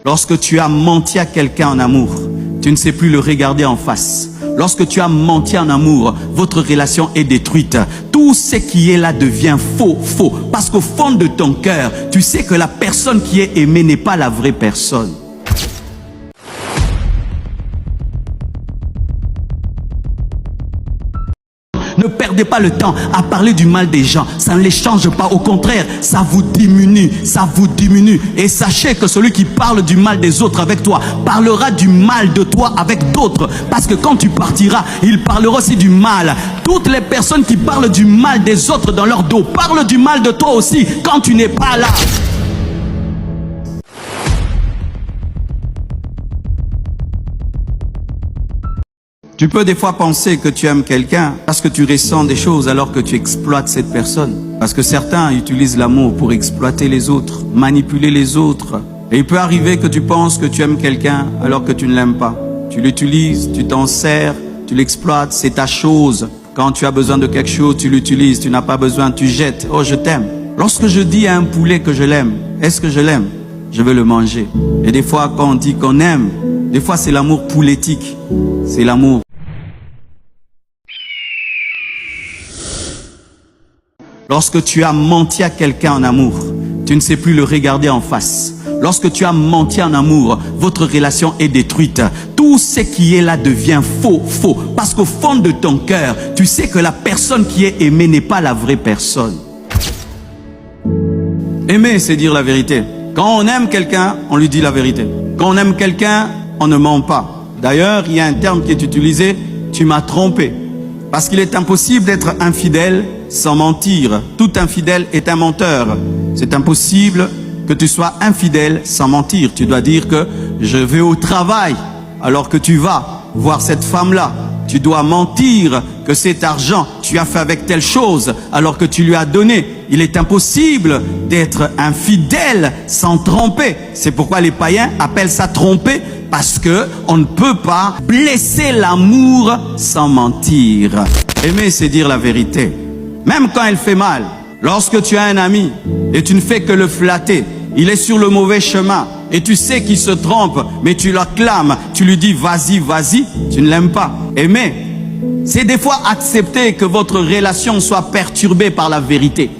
Lorsque tu as menti à quelqu'un en amour, tu ne sais plus le regarder en face. Lorsque tu as menti en amour, votre relation est détruite. Tout ce qui est là devient faux. Parce qu'au fond de ton cœur, tu sais que la personne qui est aimée n'est pas la vraie personne. Ne perdez pas le temps à parler du mal des gens. Ça ne les change pas. Au contraire, ça vous diminue. Ça vous diminue. Et sachez que celui qui parle du mal des autres avec toi parlera du mal de toi avec d'autres. Parce que quand tu partiras, il parlera aussi du mal. Toutes les personnes qui parlent du mal des autres dans leur dos parlent du mal de toi aussi quand tu n'es pas là. Tu peux des fois penser que tu aimes quelqu'un parce que tu ressens des choses alors que tu exploites cette personne. Parce que certains utilisent l'amour pour exploiter les autres, manipuler les autres. Et il peut arriver que tu penses que tu aimes quelqu'un alors que tu ne l'aimes pas. Tu l'utilises, tu t'en sers, tu l'exploites, c'est ta chose. Quand tu as besoin de quelque chose, tu l'utilises, tu n'as pas besoin, tu jettes. Oh, je t'aime. Lorsque je dis à un poulet que je l'aime, est-ce que je l'aime? Je veux le manger. Et des fois, quand on dit qu'on aime, des fois c'est l'amour pouletique. C'est l'amour. Lorsque tu as menti à quelqu'un en amour, tu ne sais plus le regarder en face. Lorsque tu as menti en amour, votre relation est détruite. Tout ce qui est là devient faux. Parce qu'au fond de ton cœur, tu sais que la personne qui est aimée n'est pas la vraie personne. Aimer, c'est dire la vérité. Quand on aime quelqu'un, on lui dit la vérité. Quand on aime quelqu'un, on ne ment pas. D'ailleurs, il y a un terme qui est utilisé, tu m'as trompé. Parce qu'il est impossible d'être infidèle sans mentir. Tout infidèle est un menteur. C'est impossible que tu sois infidèle sans mentir. Tu dois dire que je vais au travail alors que tu vas voir cette femme-là. Tu dois mentir que cet argent, tu as fait avec telle chose alors que tu lui as donné. Il est impossible d'être infidèle sans tromper. C'est pourquoi les païens appellent ça tromper. Parce que on ne peut pas blesser l'amour sans mentir. Aimer, c'est dire la vérité. Même quand elle fait mal. Lorsque tu as un ami et tu ne fais que le flatter, il est sur le mauvais chemin et tu sais qu'il se trompe, mais tu l'acclames, tu lui dis vas-y, vas-y, tu ne l'aimes pas. Aimer, c'est des fois accepter que votre relation soit perturbée par la vérité.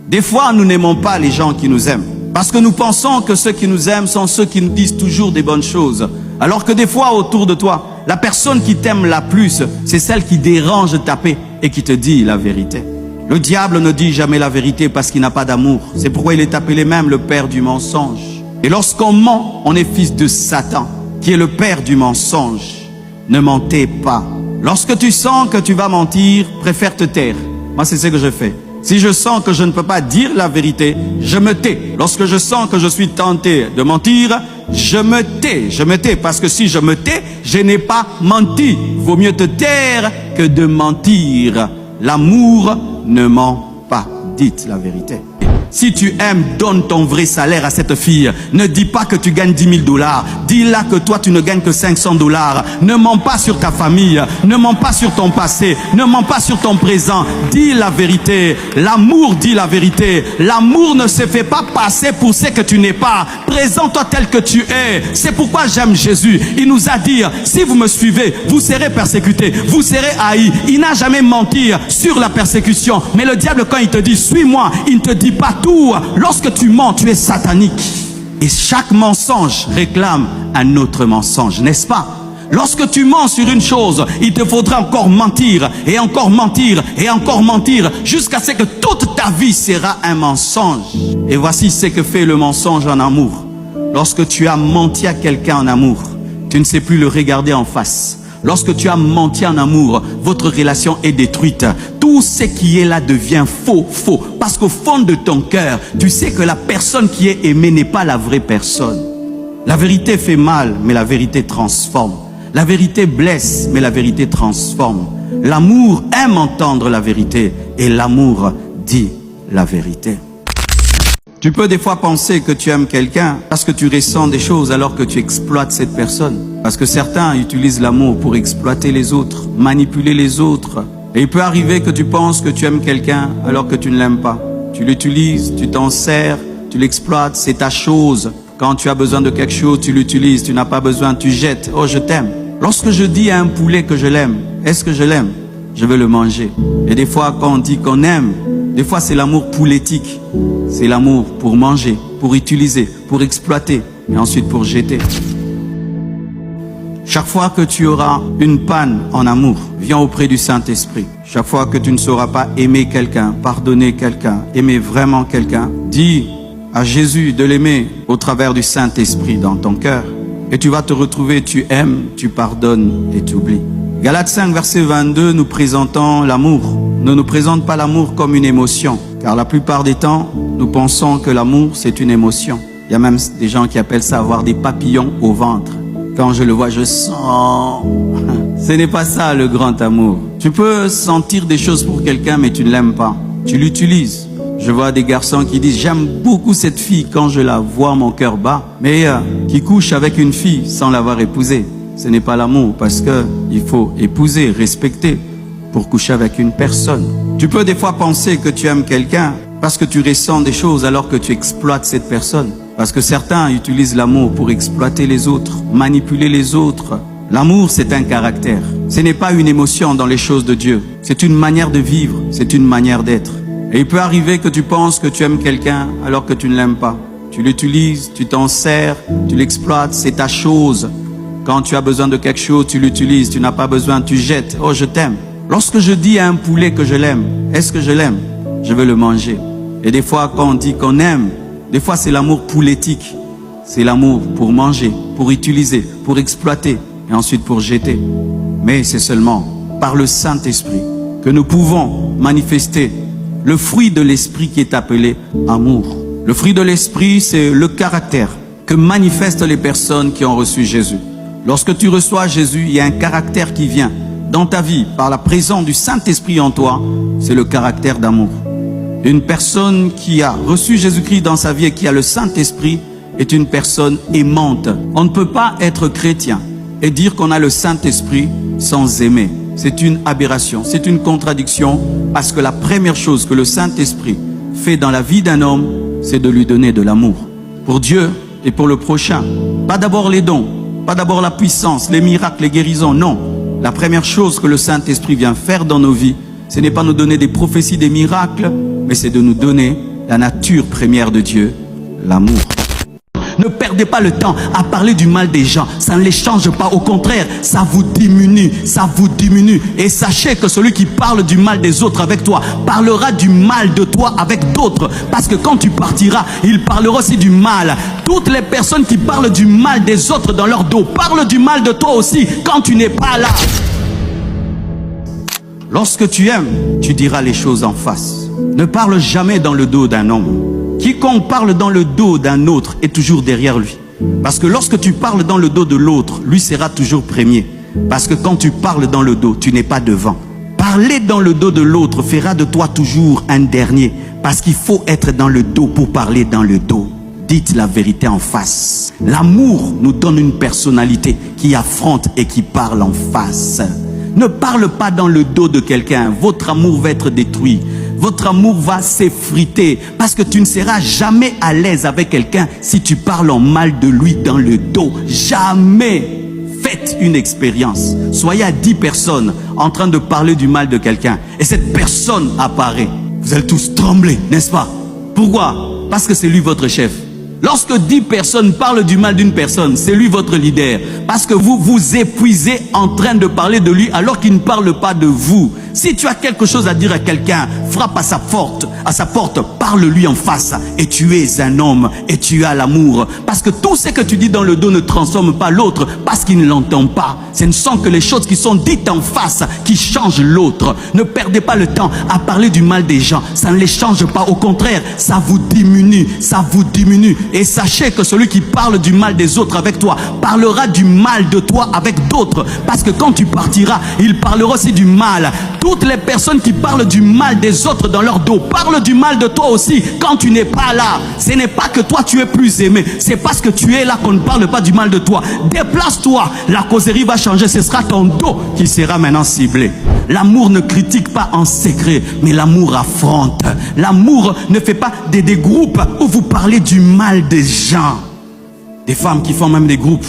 Des fois, nous n'aimons pas les gens qui nous aiment. Parce que nous pensons que ceux qui nous aiment sont ceux qui nous disent toujours des bonnes choses. Alors que des fois, autour de toi, la personne qui t'aime la plus, c'est celle qui dérange ta paix et qui te dit la vérité. Le diable ne dit jamais la vérité parce qu'il n'a pas d'amour. C'est pourquoi il est appelé même le père du mensonge. Et lorsqu'on ment, on est fils de Satan, qui est le père du mensonge. Ne mentez pas. Lorsque tu sens que tu vas mentir, préfère te taire. Moi, c'est ce que je fais. Si je sens que je ne peux pas dire la vérité, je me tais. Lorsque je sens que je suis tenté de mentir, je me tais. Je me tais parce que si je me tais, je n'ai pas menti. Vaut mieux te taire que de mentir. L'amour ne ment pas. Dites la vérité. Si tu aimes, donne ton vrai salaire à cette fille. Ne dis pas que tu gagnes 10 000 $. Dis-la que toi, tu ne gagnes que 500 $. Ne mens pas sur ta famille. Ne mens pas sur ton passé. Ne mens pas sur ton présent. Dis la vérité. L'amour dit la vérité. L'amour ne se fait pas passer pour ce que tu n'es pas. Présente-toi tel que tu es. C'est pourquoi j'aime Jésus. Il nous a dit, si vous me suivez, vous serez persécutés. Vous serez haïs. Il n'a jamais menti sur la persécution. Mais le diable, quand il te dit, suis-moi, il ne te dit pas tout. Lorsque tu mens, tu es satanique. Et chaque mensonge réclame un autre mensonge, n'est-ce pas? Lorsque tu mens sur une chose, il te faudra encore mentir, et encore mentir, et encore mentir, jusqu'à ce que toute ta vie sera un mensonge. Et voici ce que fait le mensonge en amour. Lorsque tu as menti à quelqu'un en amour, tu ne sais plus le regarder en face. Lorsque tu as menti en amour, votre relation est détruite. Tout ce qui est là devient faux. Parce qu'au fond de ton cœur, tu sais que la personne qui est aimée n'est pas la vraie personne. La vérité fait mal, mais la vérité transforme. La vérité blesse, mais la vérité transforme. L'amour aime entendre la vérité et l'amour dit la vérité. Tu peux des fois penser que tu aimes quelqu'un parce que tu ressens des choses alors que tu exploites cette personne. Parce que certains utilisent l'amour pour exploiter les autres, manipuler les autres. Et il peut arriver que tu penses que tu aimes quelqu'un alors que tu ne l'aimes pas. Tu l'utilises, tu t'en sers, tu l'exploites, c'est ta chose. Quand tu as besoin de quelque chose, tu l'utilises. Tu n'as pas besoin, tu jettes. Oh, je t'aime. Lorsque je dis à un poulet que je l'aime, est-ce que je l'aime? Je veux le manger. Et des fois, quand on dit qu'on aime, des fois c'est l'amour pouletique. C'est l'amour pour manger, pour utiliser, pour exploiter et ensuite pour jeter. Chaque fois que tu auras une panne en amour, viens auprès du Saint-Esprit. Chaque fois que tu ne sauras pas aimer quelqu'un, pardonner quelqu'un, aimer vraiment quelqu'un, dis à Jésus de l'aimer au travers du Saint-Esprit dans ton cœur. Et tu vas te retrouver, tu aimes, tu pardonnes et tu oublies. Galates 5, verset 22, nous présentons l'amour. Ne nous présente pas l'amour comme une émotion, car la plupart des temps, nous pensons que l'amour, c'est une émotion. Il y a même des gens qui appellent ça avoir des papillons au ventre. Quand je le vois, je sens. Ce n'est pas ça le grand amour. Tu peux sentir des choses pour quelqu'un, mais tu ne l'aimes pas. Tu l'utilises. Je vois des garçons qui disent « J'aime beaucoup cette fille, quand je la vois, mon cœur bat. » Mais qui couchent avec une fille sans l'avoir épousée. Ce n'est pas l'amour, parce qu'il faut épouser, respecter pour coucher avec une personne. Tu peux des fois penser que tu aimes quelqu'un parce que tu ressens des choses alors que tu exploites cette personne. Parce que certains utilisent l'amour pour exploiter les autres, manipuler les autres. L'amour, c'est un caractère. Ce n'est pas une émotion dans les choses de Dieu. C'est une manière de vivre, c'est une manière d'être. Et il peut arriver que tu penses que tu aimes quelqu'un alors que tu ne l'aimes pas. Tu l'utilises, tu t'en sers, tu l'exploites, c'est ta chose. Quand tu as besoin de quelque chose, tu l'utilises, tu n'as pas besoin, tu jettes. Oh, je t'aime. Lorsque je dis à un poulet que je l'aime, est-ce que je l'aime? Je veux le manger. Et des fois, quand on dit qu'on aime, des fois c'est l'amour pouletique. C'est l'amour pour manger, pour utiliser, pour exploiter et ensuite pour jeter. Mais c'est seulement par le Saint-Esprit que nous pouvons manifester le fruit de l'Esprit qui est appelé amour. Le fruit de l'Esprit, c'est le caractère que manifestent les personnes qui ont reçu Jésus. Lorsque tu reçois Jésus, il y a un caractère qui vient dans ta vie par la présence du Saint-Esprit en toi. C'est le caractère d'amour. Une personne qui a reçu Jésus-Christ dans sa vie et qui a le Saint-Esprit est une personne aimante. On ne peut pas être chrétien et dire qu'on a le Saint-Esprit sans aimer. C'est une aberration, c'est une contradiction, parce que la première chose que le Saint-Esprit fait dans la vie d'un homme, c'est de lui donner de l'amour. Pour Dieu et pour le prochain. Pas d'abord les dons, pas d'abord la puissance, les miracles, les guérisons, non. La première chose que le Saint-Esprit vient faire dans nos vies, ce n'est pas nous donner des prophéties, des miracles, mais c'est de nous donner la nature première de Dieu, l'amour. Ne perdez pas le temps à parler du mal des gens. Ça ne les change pas. Au contraire, ça vous diminue. Ça vous diminue. Et sachez que celui qui parle du mal des autres avec toi parlera du mal de toi avec d'autres. Parce que quand tu partiras, il parlera aussi du mal. Toutes les personnes qui parlent du mal des autres dans leur dos parlent du mal de toi aussi quand tu n'es pas là. Lorsque tu aimes, tu diras les choses en face. Ne parle jamais dans le dos d'un homme. Quiconque parle dans le dos d'un autre est toujours derrière lui. Parce que lorsque tu parles dans le dos de l'autre, lui sera toujours premier. Parce que quand tu parles dans le dos, tu n'es pas devant. Parler dans le dos de l'autre fera de toi toujours un dernier. Parce qu'il faut être dans le dos pour parler dans le dos. Dites la vérité en face. L'amour nous donne une personnalité qui affronte et qui parle en face. Ne parle pas dans le dos de quelqu'un. Votre amour va être détruit. Votre amour va s'effriter parce que tu ne seras jamais à l'aise avec quelqu'un si tu parles en mal de lui dans le dos. Jamais. Faites une expérience. Soyez à 10 personnes en train de parler du mal de quelqu'un et cette personne apparaît. Vous allez tous trembler, n'est-ce pas? Pourquoi? Parce que c'est lui votre chef. Lorsque 10 personnes parlent du mal d'une personne, c'est lui votre leader. Parce que vous vous épuisez en train de parler de lui alors qu'il ne parle pas de vous. Si tu as quelque chose à dire à quelqu'un, frappe à sa porte, parle-lui en face. Et tu es un homme et tu as l'amour. Parce que tout ce que tu dis dans le dos ne transforme pas l'autre parce qu'il ne l'entend pas. Ce ne sont que les choses qui sont dites en face qui changent l'autre. Ne perdez pas le temps à parler du mal des gens. Ça ne les change pas. Au contraire, ça vous diminue. Ça vous diminue. Et sachez que celui qui parle du mal des autres avec toi parlera du mal de toi avec d'autres. Parce que quand tu partiras, il parlera aussi du mal. Toutes les personnes qui parlent du mal des autres dans leur dos parlent du mal de toi aussi quand tu n'es pas là. Ce n'est pas que toi tu es plus aimé, c'est parce que tu es là qu'on ne parle pas du mal de toi. Déplace-toi, la causerie va changer, ce sera ton dos qui sera maintenant ciblé. L'amour ne critique pas en secret, mais l'amour affronte. L'amour ne fait pas des groupes où vous parlez du mal des gens. Des femmes qui font même des groupes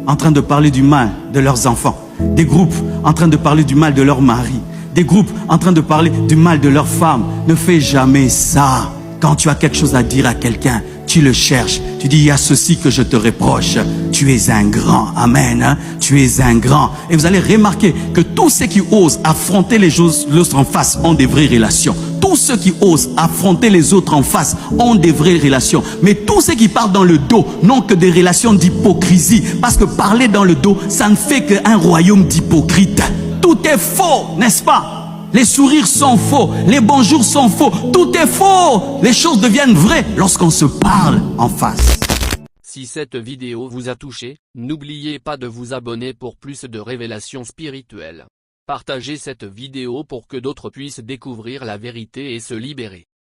en train de parler du mal de leurs enfants. Des groupes en train de parler du mal de leur mari. Des groupes en train de parler du mal de leur femme. Ne fais jamais ça. Quand tu as quelque chose à dire à quelqu'un, tu le cherches. Tu dis, il y a ceci que je te reproche. Tu es un grand. Amen. Hein? Tu es un grand. Et vous allez remarquer que tous ceux qui osent affronter les autres en face ont des vraies relations. Tous ceux qui osent affronter les autres en face ont des vraies relations. Mais tous ceux qui parlent dans le dos n'ont que des relations d'hypocrisie. Parce que parler dans le dos, ça ne fait qu'un royaume d'hypocrites. Tout est faux, n'est-ce pas? Les sourires sont faux, les bonjours sont faux, tout est faux. Les choses deviennent vraies lorsqu'on se parle en face. Si cette vidéo vous a touché, n'oubliez pas de vous abonner pour plus de révélations spirituelles. Partagez cette vidéo pour que d'autres puissent découvrir la vérité et se libérer.